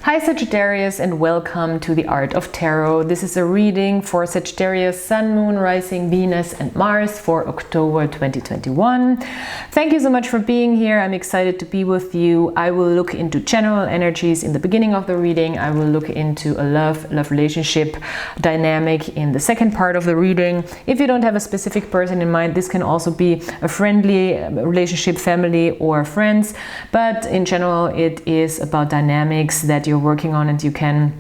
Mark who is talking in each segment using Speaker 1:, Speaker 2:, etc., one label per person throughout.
Speaker 1: Hi Sagittarius, and welcome to the Art of Tarot. This is a reading for Sagittarius, Sun, Moon, Rising, Venus and Mars for October 2021. Thank you so much for being here. I'm excited to be with you. I will look into general energies in the beginning of the reading. I will look into a love relationship dynamic in the second part of the reading. If you don't have a specific person in mind, this can also be a friendly relationship, family or friends. But in general, it is about dynamics that you're working on, and you can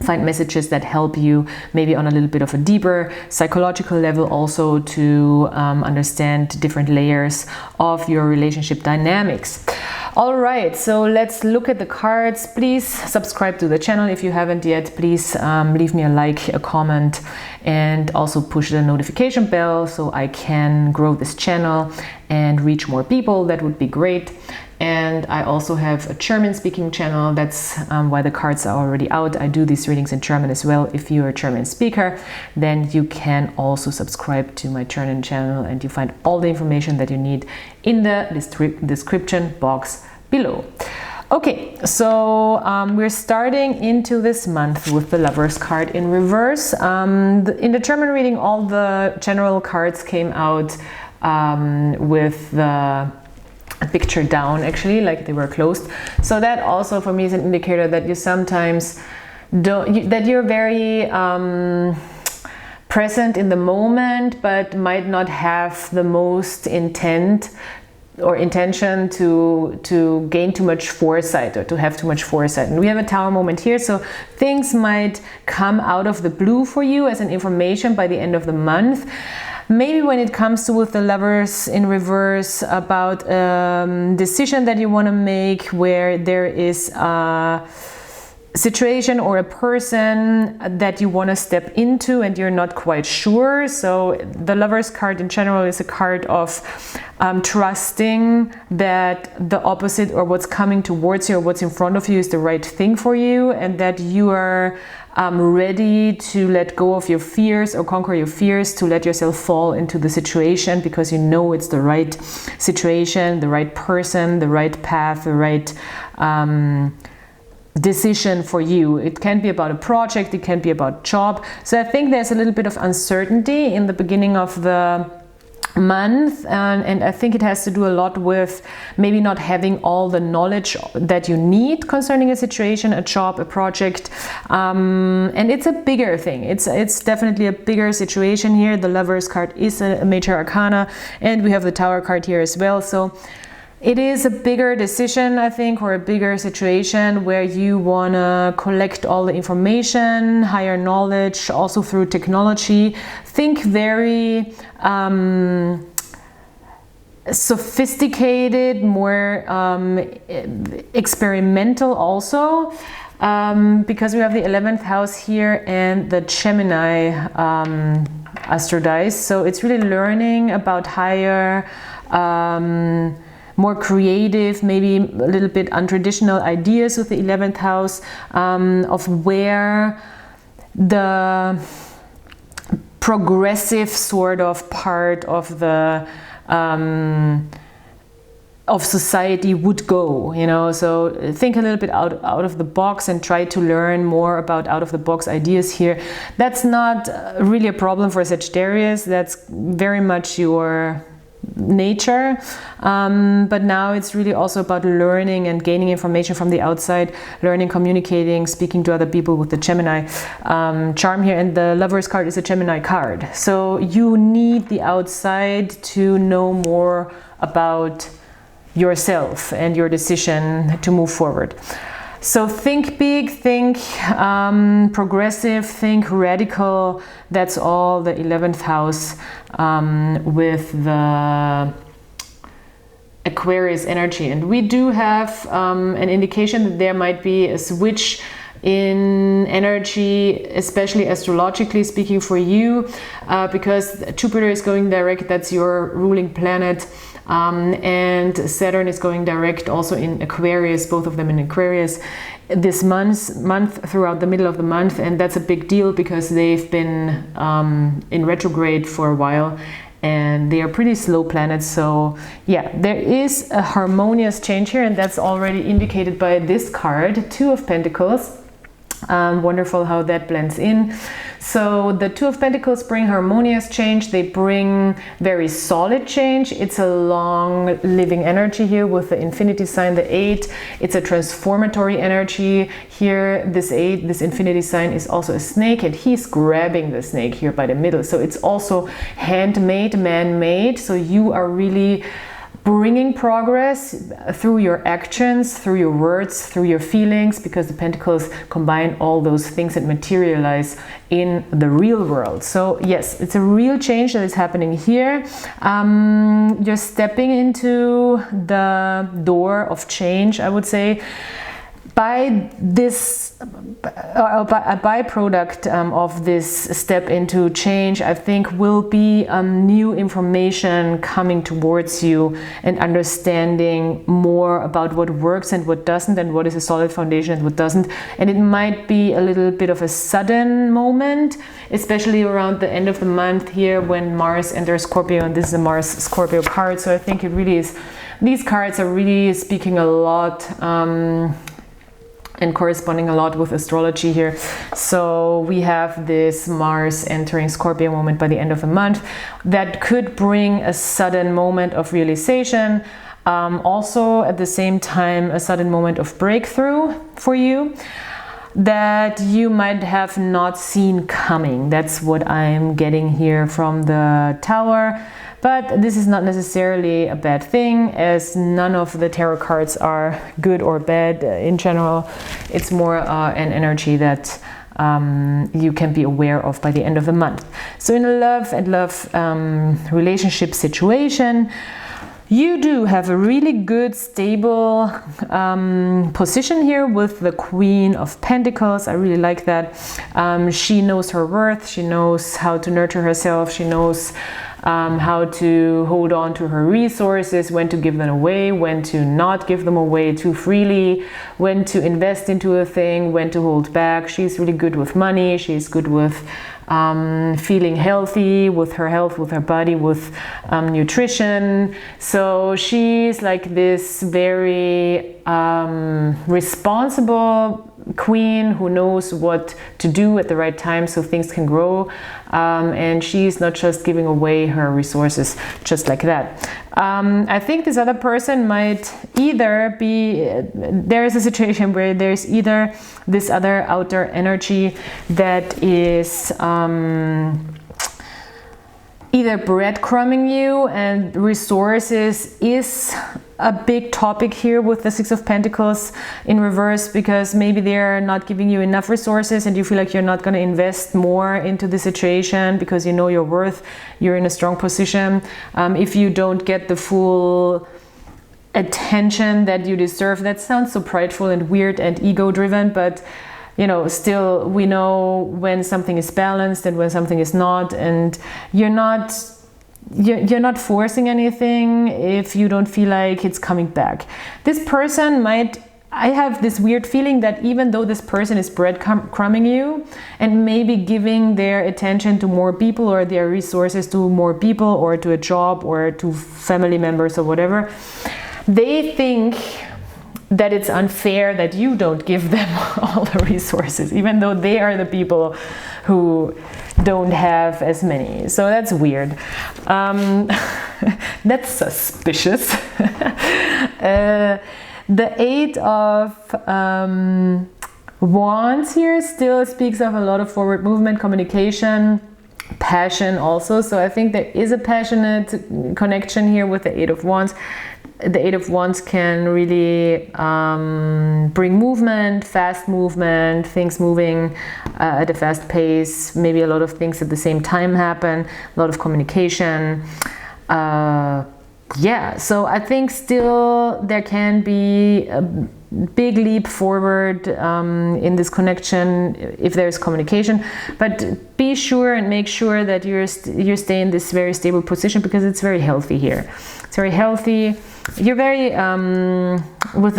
Speaker 1: find messages that help you maybe on a little bit of a deeper psychological level also to understand different layers of your relationship dynamics. All right, so let's look at the cards. Please subscribe to the channel if you haven't yet. Please leave me a like, a comment, and also push the notification bell so I can grow this channel and reach more people. That would be great. And I also have a German speaking channel. That's why the cards are already out. I do these readings in German as well. If you're a German speaker, then you can also subscribe to my German channel, and you find all the information that you need in the description box below. Okay, so we're starting into this month with the Lovers card in reverse. In the German reading, all the general cards came out with the picture down, actually, like they were closed. So that also for me is an indicator that you sometimes that you're very present in the moment, but might not have the most intent or intention to gain too much foresight or to have too much foresight. And we have a Tower moment here, so things might come out of the blue for you as an information by the end of the month. Maybe when it comes to with the Lovers in reverse, about a decision that you want to make where there is a situation or a person that you want to step into and you're not quite sure. So the Lovers card in general is a card of trusting that the opposite or what's coming towards you or what's in front of you is the right thing for you, and that you are ready to let go of your fears or conquer your fears, to let yourself fall into the situation because you know it's the right situation, the right person, the right path, the right decision for you. It can be about a project, it can be about job. So I think there's a little bit of uncertainty in the beginning of the month, and I think it has to do a lot with maybe not having all the knowledge that you need concerning a situation, a job, a project, and it's a bigger thing. It's definitely a bigger situation here. The Lovers card is a major arcana, and we have the Tower card here as well. So it is a bigger decision, I think, or a bigger situation where you want to collect all the information, higher knowledge, also through technology. Think very sophisticated, more experimental also, because we have the 11th house here and the Gemini Astro dice. So it's really learning about higher more creative, maybe a little bit untraditional ideas with the 11th house, of where the progressive sort of part of the of society would go, you know. So think a little bit out of the box and try to learn more about out of the box ideas here. That's not really a problem for Sagittarius. That's very much your nature, but now it's really also about learning and gaining information from the outside, learning, communicating, speaking to other people with the Gemini charm here. And the Lovers card is a Gemini card, so you need the outside to know more about yourself and your decision to move forward. So think big, think progressive, think radical. That's all the 11th house with the Aquarius energy. And we do have an indication that there might be a switch in energy, especially astrologically speaking for you, because Jupiter is going direct. That's your ruling planet. And Saturn is going direct also in Aquarius, both of them in Aquarius this month throughout the middle of the month, and that's a big deal because they've been in retrograde for a while, and they are pretty slow planets. So yeah, there is a harmonious change here, and that's already indicated by this card, Two of Pentacles. Wonderful how that blends in. So the Two of Pentacles bring harmonious change. They bring very solid change. It's a long living energy here with the infinity sign, the 8. It's a transformatory energy here. This 8, this infinity sign, is also a snake, and he's grabbing the snake here by the middle. So it's also handmade, man-made. So you are really bringing progress through your actions, through your words, through your feelings, because the Pentacles combine all those things that materialize in the real world. So yes, it's a real change that is happening here. You're stepping into the door of change, I would say. By this, a byproduct of this step into change, I think, will be new information coming towards you, and understanding more about what works and what doesn't, and what is a solid foundation and what doesn't. And it might be a little bit of a sudden moment, especially around the end of the month here when Mars enters Scorpio, and this is a Mars Scorpio card. So I think it really is, these cards are really speaking a lot and corresponding a lot with astrology here. So we have this Mars entering Scorpio moment by the end of the month that could bring a sudden moment of realization. Also at the same time, a sudden moment of breakthrough for you that you might have not seen coming. That's what I'm getting here from the Tower. But this is not necessarily a bad thing, as none of the tarot cards are good or bad in general. It's more an energy that you can be aware of by the end of the month. So in a love relationship situation, you do have a really good, stable position here with the Queen of Pentacles. I really like that. She knows her worth. She knows how to nurture herself. She knows how to hold on to her resources, when to give them away, when to not give them away too freely, when to invest into a thing, when to hold back. She's really good with money. She's good with feeling healthy, with her health, with her body, with nutrition. So she's like this very responsible queen who knows what to do at the right time so things can grow, and she's not just giving away her resources just like that. I think this other person might either be, there is a situation where there's either this other outer energy that is either breadcrumbing you, and resources is a big topic here with the Six of Pentacles in reverse, because maybe they're not giving you enough resources and you feel like you're not going to invest more into the situation because you know your worth, you're in a strong position. If you don't get the full attention that you deserve, that sounds so prideful and weird and ego driven, but you know, still we know when something is balanced and when something is not, and you're not forcing anything if you don't feel like it's coming back. This person might, I have this weird feeling that even though this person is breadcrumbing you and maybe giving their attention to more people or their resources to more people or to a job or to family members or whatever, they think that it's unfair that you don't give them all the resources, even though they are the people who don't have as many. So that's weird. That's suspicious. The Eight of Wands here still speaks of a lot of forward movement, communication, passion also. So I think there is a passionate connection here with the Eight of Wands. The Eight of Wands can really bring movement, fast movement, things moving at a fast pace, maybe a lot of things at the same time happen, a lot of communication. Yeah, so I think still there can be a big leap forward in this connection if there's communication, but be sure and make sure that you stay in this very stable position, because it's very healthy here. It's very healthy. You're very with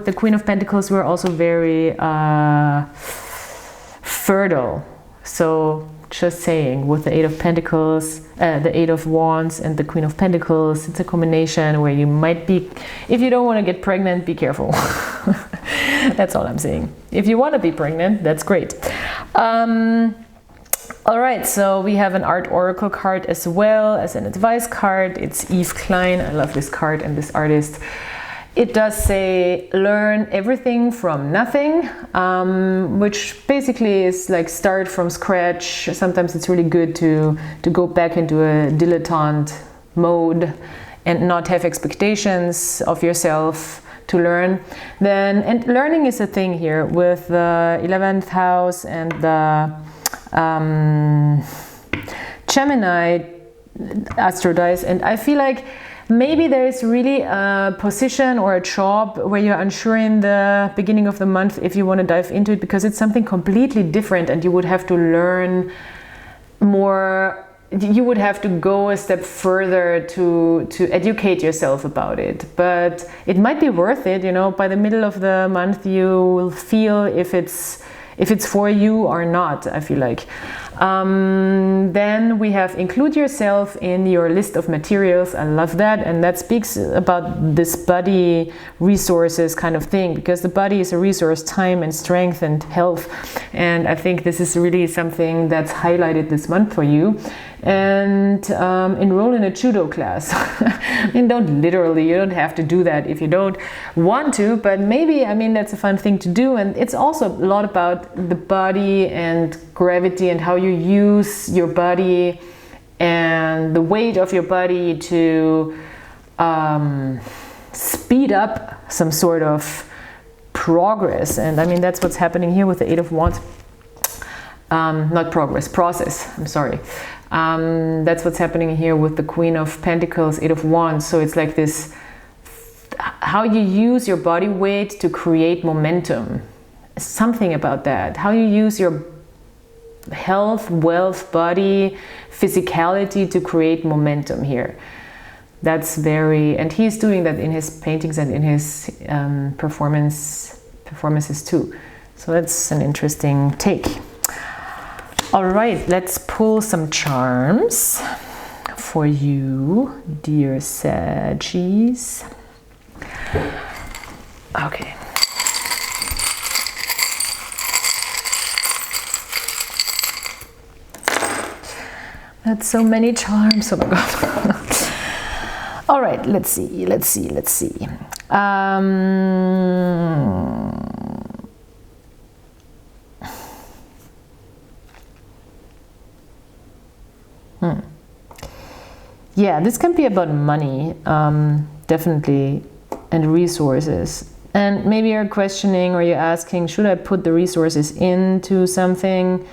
Speaker 1: the Queen of Pentacles, we're also very fertile. So Just saying, with the Eight of Pentacles, the Eight of Wands and the Queen of Pentacles, it's a combination where you might be, if you don't want to get pregnant, be careful. That's all I'm saying. If you want to be pregnant, that's great. All right, so we have an art oracle card as well as an advice card. It's Eve Klein. I love this card and this artist. It does say learn everything from nothing, which basically is like start from scratch. Sometimes it's really good to go back into a dilettante mode and not have expectations of yourself to learn. And learning is a thing here with the 11th house and the Gemini Astro dice, and I feel like maybe there is really a position or a job where you're unsure in the beginning of the month if you want to dive into it, because it's something completely different and you would have to learn more. You would have to go a step further to educate yourself about it, but it might be worth it. You know, by the middle of the month you will feel if it's for you or not, I feel like. Then we have include yourself in your list of materials. I love that, and that speaks about this body resources kind of thing, because the body is a resource, time and strength and health, and I think this is really something that's highlighted this month for you. And enroll in a judo class. I mean, you don't have to do that if you don't want to, but maybe, I mean, that's a fun thing to do. And it's also a lot about the body and gravity and how you use your body and the weight of your body to speed up some sort of progress. And I mean, that's what's happening here with the Eight of Wands. Not progress, process, I'm sorry. That's what's happening here with the Queen of Pentacles, Eight of Wands. So it's like this, how you use your body weight to create momentum. Something about that. How you use your health, wealth, body, physicality to create momentum here. That's very, and he's doing that in his paintings and in his performances too. So that's an interesting take. All right, let's pull some charms for you, dear Saggies. Okay. That's so many charms, oh my God. All right, let's see. Yeah, this can be about money, definitely, and resources. And maybe you're questioning or you're asking, should I put the resources into something?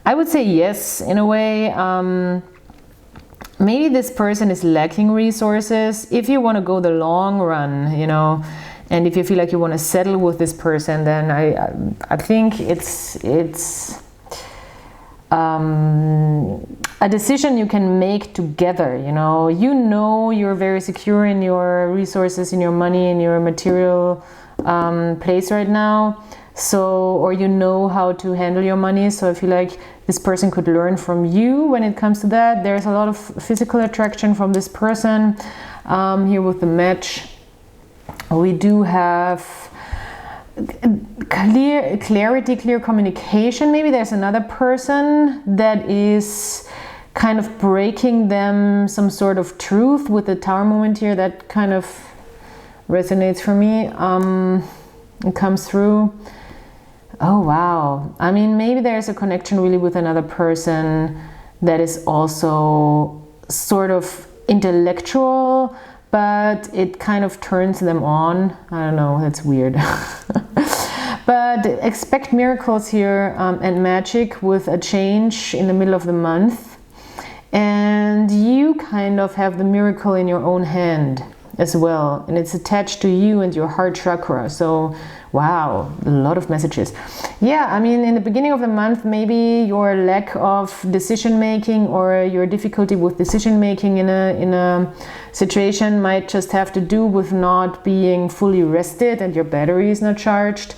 Speaker 1: I would say yes, in a way. Maybe this person is lacking resources. If you want to go the long run, you know, and if you feel like you want to settle with this person, then I think it's a decision you can make together. You know, you're very secure in your resources, in your money, in your material place right now. So, or you know how to handle your money. So I feel like this person could learn from you when it comes to that. There's a lot of physical attraction from this person. Here with the match, we do have clear communication. Maybe there's another person that is kind of breaking them some sort of truth with the Tower moment here. That kind of resonates for me. It comes through. Oh wow, I mean, maybe there's a connection really with another person that is also sort of intellectual, but it kind of turns them on. I don't know, that's weird. But expect miracles here and magic with a change in the middle of the month. And you kind of have the miracle in your own hand as well. And it's attached to you and your heart chakra. So wow, a lot of messages. Yeah, I mean, in the beginning of the month, maybe your lack of decision making or your difficulty with decision making in a situation might just have to do with not being fully rested and your battery is not charged.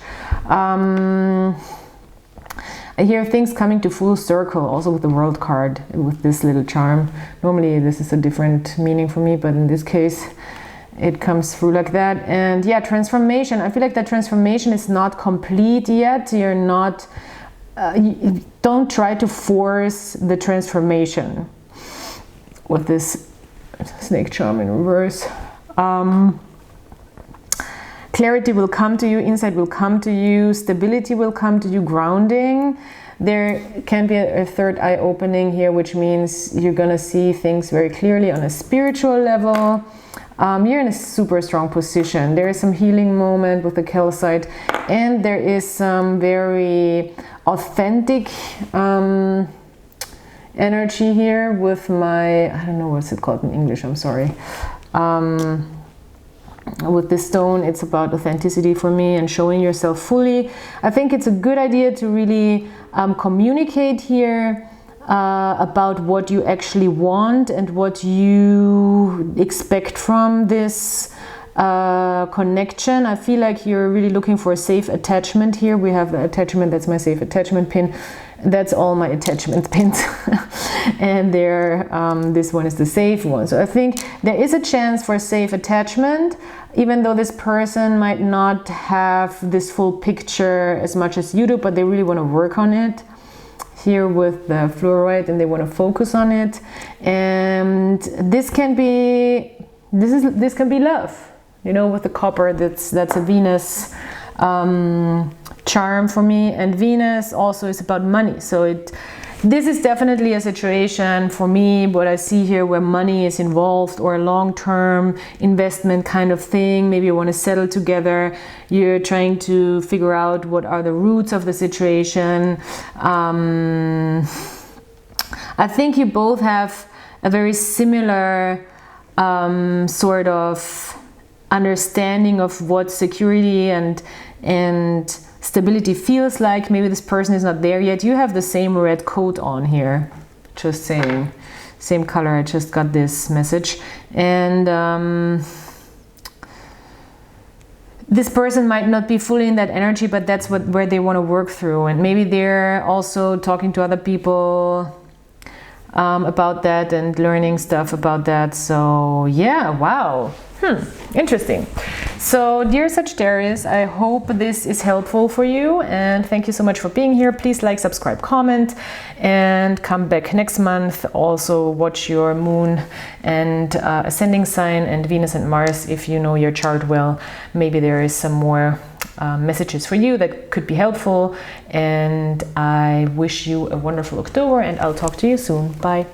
Speaker 1: I hear things coming to full circle, also with the World card, with this little charm. Normally this is a different meaning for me, but in this case it comes through like that. And yeah, transformation. I feel like that transformation is not complete yet. You're not, don't try to force the transformation with this snake charm in reverse. Clarity will come to you, insight will come to you, stability will come to you, grounding. There can be a third eye opening here, which means you're gonna see things very clearly on a spiritual level. You're in a super strong position. There is some healing moment with the calcite, and there is some very authentic energy here with my, I don't know what's it called in English, I'm sorry. With this stone, it's about authenticity for me and showing yourself fully. I think it's a good idea to really communicate here about what you actually want and what you expect from this connection. I feel like you're really looking for a safe attachment here. We have the attachment, that's my safe attachment pin. That's all my attachment pins. And there, this one is the safe one. So I think there is a chance for safe attachment, even though this person might not have this full picture as much as you do, but they really want to work on it here with the fluorite, and they want to focus on it. And this can be, this can be love, you know, with the copper. That's a Venus charm for me, and Venus also is about money. So this is definitely a situation for me, what I see here, where money is involved, or a long-term investment kind of thing. Maybe you want to settle together. You're trying to figure out what are the roots of the situation. I think you both have a very similar sort of understanding of what security and stability feels like. Maybe this person is not there yet. You have the same red coat on here, just saying, same color. I just got this message. And this person might not be fully in that energy, but that's where they want to work through. And maybe they're also talking to other people about that and learning stuff about that. So yeah, wow. Interesting. So dear Sagittarius, I hope this is helpful for you, and thank you so much for being here. Please like, subscribe, comment, and come back next month. Also watch your moon and ascending sign and Venus and Mars if you know your chart well. Maybe there is some more messages for you that could be helpful, and I wish you a wonderful October, and I'll talk to you soon. Bye.